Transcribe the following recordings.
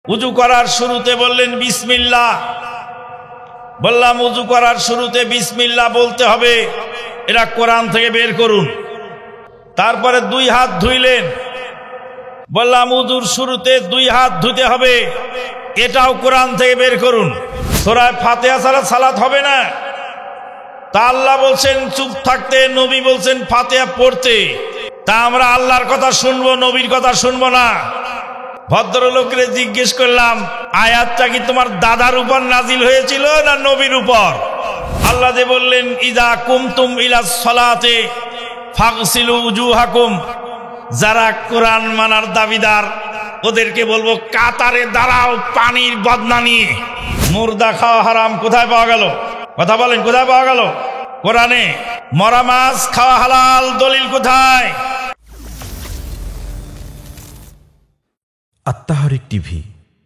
উযু করার শুরুতে বললেন বিসমিল্লাহ। বললাম উযু করার শুরুতে বিসমিল্লাহ বলতে হবে, এটা কোরআন থেকে বের করুন। তারপরে 2 হাত ধুইলেন। বললাম উযুর শুরুতে 2 হাত ধুতে হবে, এটাও কোরআন থেকে বের করুন। সূরা ফাতিহা ছাড়া সালাত হবে না। তা আল্লাহ বলছেন চুপ থাকতে, নবী বলছেন ফাতিহা পড়তে। তা আমরা আল্লাহর কথা শুনবো, নবীর কথা শুনবো না? ভদ্রলোকরে জিজ্ঞেস করলাম, আয়াতটা কি তোমার দাদার উপর নাজিল হয়েছিল না নবীর উপর? আল্লাহ যে বললেন ইযা কুমতুম ইলাস সালাতে ফাগসিলু উজুহাকুম, যারা কোরআন মানার দাবিদার ওদেরকে বলবো কাতারে দাঁড়াও পানির বদনা নিয়ে। মুর্দা খাওয়া হারাম কোথায় পাওয়া গেল? কথা বলেন, কোথায় পাওয়া গেল? কোরআনে। মরা মাছ খাওয়া হালাল, দলিল কোথায়? আত্মাহারিক টিভি,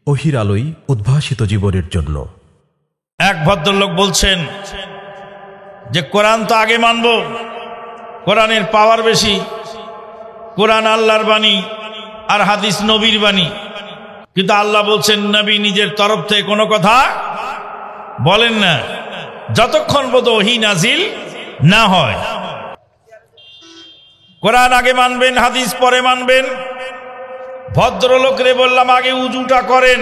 ওহির আলোয় উদ্ভাসিত জীবনের জন্য। এক ভদ্রলোক বলছেন যে কোরআন তো আগে মানব, কোরআনের পাওয়ার বেশি, কোরআন আল্লাহর বাণী আর হাদিস নবীর বাণী। কিন্তু আল্লাহ বলছেন নবী নিজের তরফ থেকে কোনো কথা বলেন না যতক্ষণ পর্যন্ত ওহী নাজিল না হয়। কোরআন আগে মানবেন, হাদিস পরে মানবেন। ভদ্রলোকরে বললাম আগে উযুটা করেন।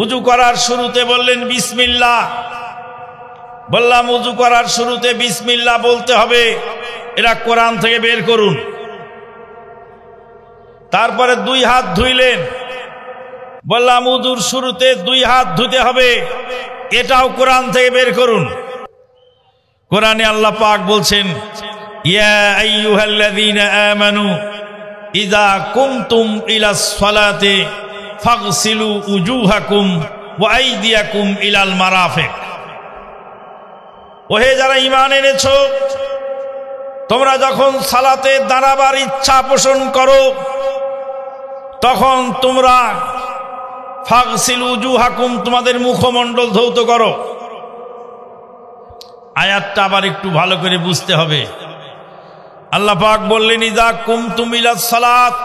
উযু করার শুরুতে বললেন বিসমিল্লাহ। বললাম উযু করার শুরুতে বিসমিল্লাহ বলতে হবে, এটা কোরআন থেকে বের করুন। তারপরে 2 হাত ধুইলেন। বললাম উযুর শুরুতে 2 হাত ধুতে হবে, এটাও কোরআন থেকে বের করুন। কোরআনে আল্লাহ পাক বলছেন ইয়া আইয়ুহাল্লাযীনা আমানু ইযা কুমতুম ইলাস সালাতে ফাগসিলু উজুহাকুম ওয়া আইদিয়াকুম ইলাল মারাফিক। ওহে যারা ঈমান এনেছো, তোমরা যখন সালাতে দাঁড়াবার ইচ্ছা পোষণ করো তখন তোমরা ফাগসিলু উজুহাকুম, তোমাদের মুখমণ্ডল ধৌত করো। আয়াতটা আবার একটু ভালো করে বুঝতে হবে। আল্লাহ পাক বললেন ইযা কুমতুম ইলাস সালাত,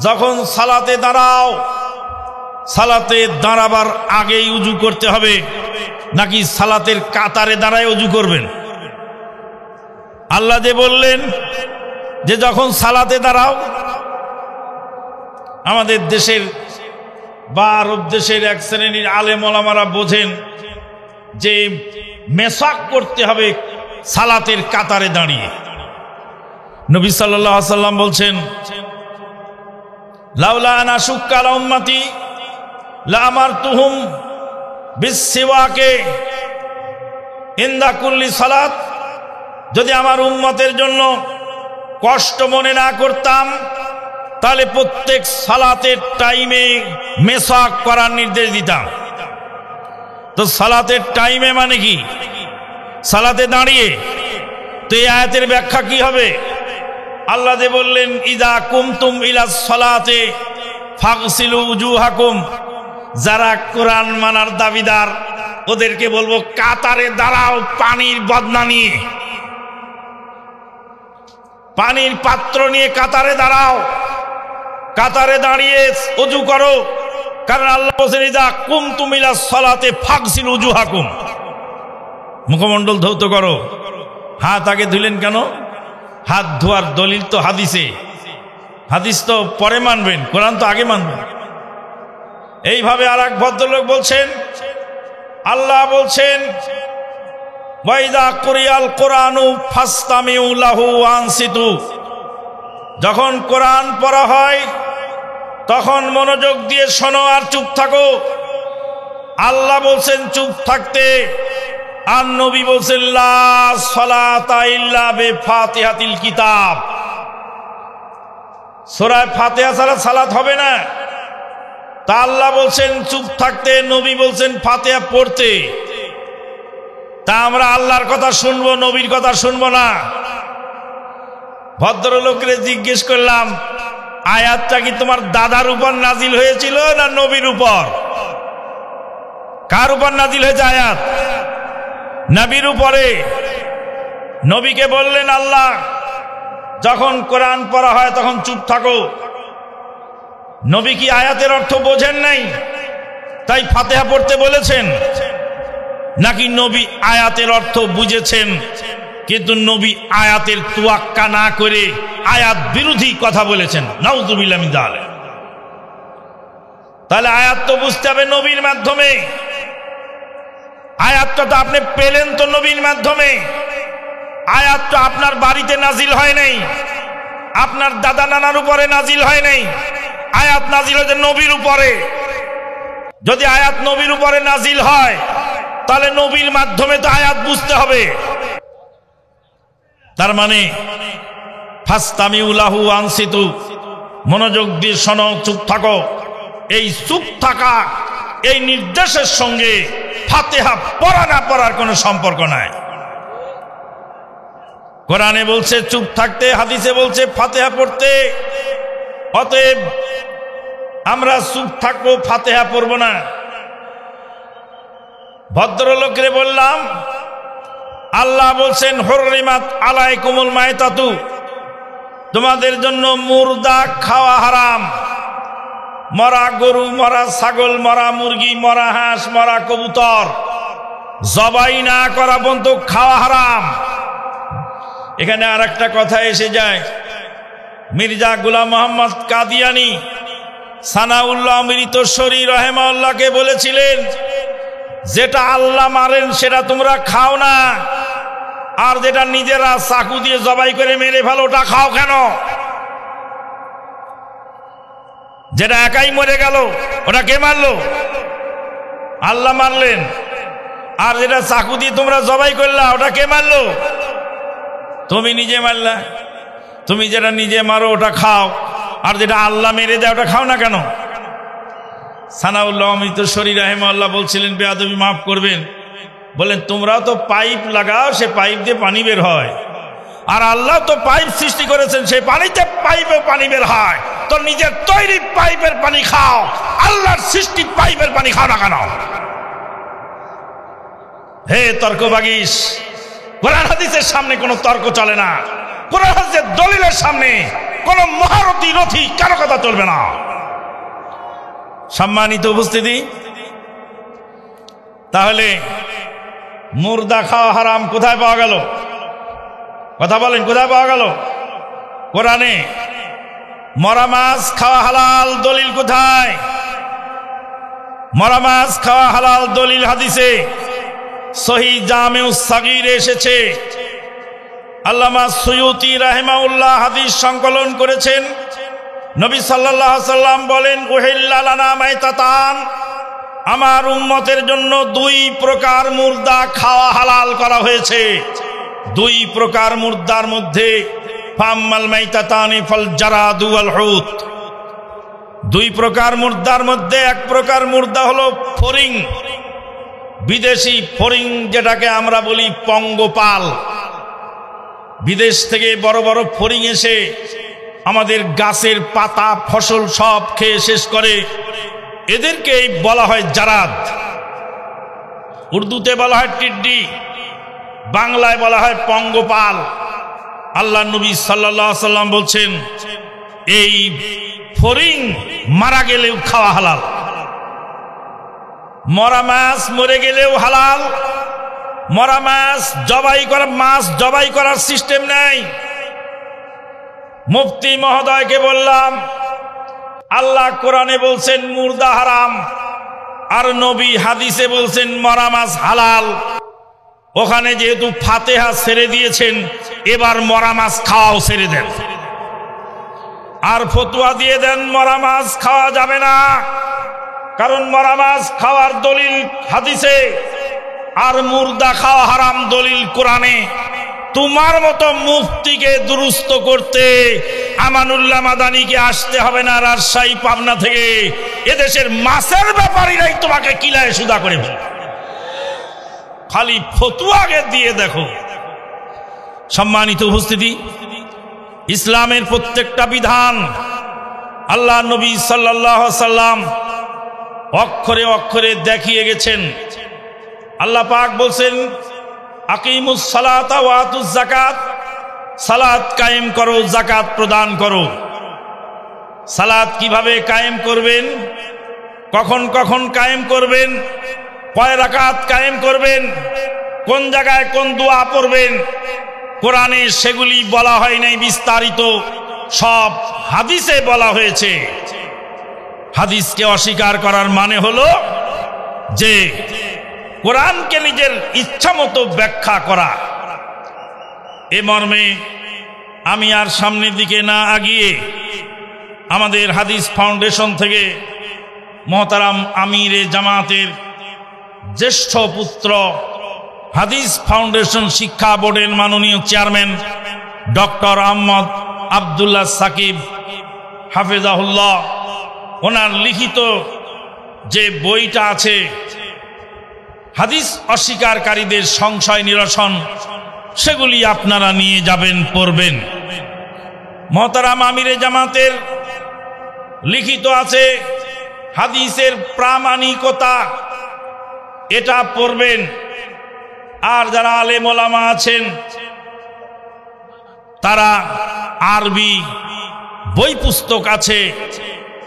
যখন সালাতে দাঁড়াও, সালাতে দাঁড়াবার আগেই উযু করতে হবে নাকি সালাতের কাতারে দাঁড়ায় উযু করবেন? আল্লাহ যে বললেন যে যখন সালাতে দাঁড়াও, আমাদের দেশের বা আরব দেশের এক শ্রেণীর আলেম ওলামারা বোঝেন যে মেসাক করতে হবে সালাতের কাতারে দাঁড়িয়ে। নবী সাল্লাল্লাহু আলাইহি ওয়াসাল্লাম বলছেন লাউলা আন আশুক্কা আলা উম্মতি লা আমারতুহুম বিসসিওয়াকে ইনদা কুল্লি সালাত, যদি আমার উম্মতের জন্য কষ্ট মনে না করতাম তাহলে প্রত্যেক সালাতের টাইমে মেসাক করার নির্দেশ দিতাম। তো সালাতের টাইমে মানে কি? সালাতে দাঁড়িয়ে। তো এই আয়াতের ব্যাখ্যা কি হবে? আল্লাহ যে বললেন ইযা কুমতুম ইলাস সালাতে ফাগসিলু উজুহাকুম, যারা কোরআন মানার দাবিদার ওদেরকে বলবো কাতারে দাঁড়াও পানির বদনা নিয়ে। পানির পাত্র নিয়ে কাতারে দাঁড়াও, কাতারে দাঁড়িয়ে ওযু করো। কারণ আল্লাহ বলেন ইযা কুমতুম ইলাস সালাতে ফাগসিলু উজুহাকুম, মুখমণ্ডল ধৌত করো। হাত আগে ধুলেন কেন? হাত ধোয়ার দলিল তো হাদিসে, হাদিস তো পরে মানবেন, কোরআন তো আগে মানবেন। এইভাবে আর এক ভদ্রলোক বলছেন আল্লাহ বলছেন ওয়াইদা কুরিয়াল কোরআনু ফাসতামিউ লাহু ওয়ানসিতু, যখন কোরআন পড়া হয় তখন মনোযোগ দিয়ে শোনো আর চুপ থাকো। আল্লাহ বলছেন চুপ থাকতে, আর নবী বলছেন লা সালাতা ইল্লা বিফাতিহাতিল কিতাব, সূরা ফাতিহা ছাড়া সালাত হবে না। তা আল্লাহ বলছেন চুপ থাকতে, নবী বলছেন ফাতিহা পড়তে। তা আমরা আল্লাহর কথা শুনবো, নবীর কথা শুনবো না? ভদ্রলোকরে জিজ্ঞেস করলাম আয়াতটা কি তোমার দাদার উপর নাজিল হয়েছিল না নবীর উপর? কার উপর নাজিল হয়েছে আয়াত? নবীর উপরে। নবীকে বললেন আল্লাহ যখন কোরআন পড়া হয় তখন চুপ থাকো। নবী কি আয়াতের অর্থ বোঝেন নাই তাই ফাতিহা পড়তে বলেছেন, নাকি নবী আয়াতের অর্থ বুঝেছেন কিন্তু নবী আয়াতের তুয়াক্কা না করে আয়াত বিরোধী কথা বলেছেন? নাউযুবিল্লাহ মিন যালিক। তাহলে আয়াত তো বুঝতে হবে নবীর মাধ্যমে। আয়াতটা তো আপনি পেলেন তো নবীর মাধ্যমে। আয়াত তো আপনার বাড়িতে নাজিল হয় নাই, আপনার দাদা নানার উপরে নাজিল হয় নাই। আয়াত নাজিল হয়েছে নবীর উপরে। যদি আয়াত নবীর উপরে নাজিল হয় তাহলে নবীর মাধ্যমে তো আয়াত বুঝতে হবে। তার মানে ফাস্তামিউ লাহু আনসিতু, মনোযোগ দিয়ে শোনো, চুপ থাকো। এই চুপ থাকা এই নির্দেশের সঙ্গে ফাতিহা পড়া না পড়ার কোনো সম্পর্ক নাই। কোরআনে বলছে চুপ থাকতে, হাদিসে বলছে ফাতিহা পড়তে। অতএব আমরা চুপ থাকবো, ফাতিহা পড়ব না। ভদ্রলোকরে বললাম, আল্লাহ বলছেন হুররিমাত আলাইকুমুল মাইতাতু, তোমাদের জন্য মুর্দা খাওয়া হারাম। মরা গরু, মরা ছাগল, মরা মুরগি, মরা হাঁস, মরা কবুতর জবাই না করা পর্যন্ত খাওয়া হারাম। এখানে আর একটা কথা এসে যায়। মির্জা গোলাম মোহাম্মদ কাদিয়ানী সানাউল্লাহ অমৃতসরী রাহিমাহুল্লাহকে বলেছিলেন, যেটা আল্লাহ মারেন সেটা তোমরা খাও না, আর যেটা নিজেরা চাকু দিয়ে জবাই করে মেরে ফেলো ওটা খাও কেন? যেটা একাই মরে গেল ওটা কে মারলো? আল্লাহ মারলেন। আর যেটা চাকু দিয়ে তোমরা জবাই করলা ওটা কে মারলো? তুমি নিজে মারলা। তুমি যেটা নিজে মারো ওটা খাও, আর যেটা আল্লাহ মেরে দেয় ওটা খাও না কেন? সানাউল্লাহ অমৃতসরী রাহিমাহুল্লাহ বলছিলেন, বেয়াদবি মাফ করবেন, বলেন তোমরাও তো পাইপ লাগাও, সে পাইপ দিয়ে পানি বের হয়, আর আল্লাহ তো পাইপ সৃষ্টি করেছেন, সেই পানিতে পাইপে পানি বের হয়। তো নিজের তৈরি পাইপের পানি খাও, আল্লাহর সৃষ্টি পাইপের পানি খাও না কেন? হে তর্কবাগীশ, কোরআন হাদিসের সামনে কোনো তর্ক চলে না। কোরআন হাদিসের দলিলের সামনে কোনো মহারথী রথী কারো কথা চলবে না। সম্মানিত উপস্থিতি, তাহলে মুর্দা খাওয়া হারাম কোথায় পাওয়া গেল? কথা বলেন, কোথায় পাওয়া গেল? কোরআনে। মরা মাছ খাওয়া হালাল, দলিল কোথায়? মরা মাছ খাওয়া হালাল দলিল হাদিসে সহিহ জামিউস সাগীরে এসেছে। আল্লামা সুয়ুতি রাহিমাহুল্লাহ হাদিস সংকলন করেছেন। নবী সাল্লাল্লাহু আলাইহি সাল্লাম বলেন, উহিল্লা লানা মাইতাতান, আমার উম্মতের জন্য দুই প্রকার মুর্দা খাওয়া হালাল করা হয়েছে। দুই প্রকার মুর্দার মধ্যে ফাম্মাল মাইতাতানি ফাল জারাদু ওয়াল হুত, দুই প্রকার মুর্দার মধ্যে এক প্রকার মুর্দা হলো ফড়িং, বিদেশি ফড়িং, যেটাকে আমরা বলি পঙ্গপাল। বিদেশ থেকে বড় বড় ফড়িং এসে আমাদের গাছের পাতা ফসল সব খেয়ে শেষ করে, এদেরকেই বলা হয় জারাদ। উর্দুতে বলা হয় টিড্ডি, বাংলায় বলা হয় পঙ্গপাল। আল্লাহ নবী সাল্লাল্লাহু আলাইহি সাল্লাম বলছেন, এই ফড়িং মারা গেলেও খাওয়া হালাল। মরা মাছ মরে গেলেও হালাল। মরা মাছ জবাই করার সিস্টেম নাই। মুফতি মহোদয়কে বললাম, আল্লাহ কোরআনে বলছেন মুর্দা হারাম, আর নবী হাদিসে বলছেন মরা মাছ হালাল। ওখানে যেহেতু ফাতিহা ছেড়ে দিয়েছেন, এবার মরা মাছ খাওয়াও ছেড়ে দেন, আর ফতোয়া দিয়ে দেন মরা মাছ খাওয়া যাবে না, কারণ মরা মাছ খাওয়ার দলিল হাদিসে, আর মুর্দা খাওয়া হারাম দলিল কোরআনে। তোমার মতো মুফতিকে দুরুস্ত করতে আমানুল্লাহ মাদানিকে আসতে হবে না রাজশাহী পাবনা থেকে। এদেশের মাছের ব্যাপারীরাই তোমাকে কিলায় সুদা করে ফেলে। খালি ফতুয়াকে দিয়ে দেখো। সম্মানিত উপস্থিতি, ইসলামের প্রত্যেকটা বিধান আল্লাহ নবী সাল্লাল্লাহু আলাইহি সাল্লাম অক্ষরে অক্ষরে দেখিয়ে গেছেন। আল্লাহ পাক বলছেন, আকিমুস সালাতা ওয়া আতুজ যাকাত, সালাত কায়েম করো, যাকাত প্রদান করো। সালাত কিভাবে কায়েম করবেন, কখন কখন কায়েম করবেন, কয় রাকাত কায়েম করবেন, কোন জায়গায় কোন দোয়া পড়বেন, কোরআনে সেগুলি বলা হয় নাই বিস্তারিত, সব হাদিসে বলা হয়েছে। হাদিসকে অস্বীকার করার মানে হলো যে কোরআনকে নিজের ইচ্ছামতো ব্যাখ্যা করা। এ মর্মে আমি আর সামনের দিকে না আগিয়ে আমাদের হাদিস ফাউন্ডেশন থেকে মহতারাম আমিরে জামাতের জ্যেষ্ঠ পুত্র, হাদিস ফাউন্ডেশন শিক্ষা বোর্ডের মাননীয় চেয়ারম্যান ডক্টর আহমদ আব্দুল্লাহ সাকিব হাফেজাহুল্লাহ, ওনার লিখিত যে বইটা আছে হাদিস অস্বীকারীদের সংশয় নিরসন, সেগুলি আপনারা নিয়ে যাবেন, পড়বেন। মহতারাম আমিরে জামাতের লিখিত আছে হাদিসের প্রামাণিকতা, এটা পড়বেন। আর যারা আলেম ওলামা আছেন তারা আরবি বই পুস্তক আছে,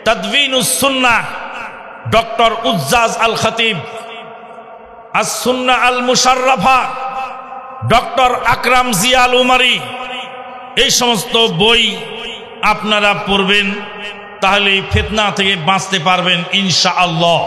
তাদবিনুস সুন্নাহ ডক্টর উজ্জাজ আল খতিব, আস সুন্নাহ আল মুশাররাফা ডক্টর আকরাম জিয়াল উমারি, এই সমস্ত বই আপনারা পড়বেন, তাহলে ফিতনা থেকে বাঁচতে পারবেন ইনশাআল্লাহ।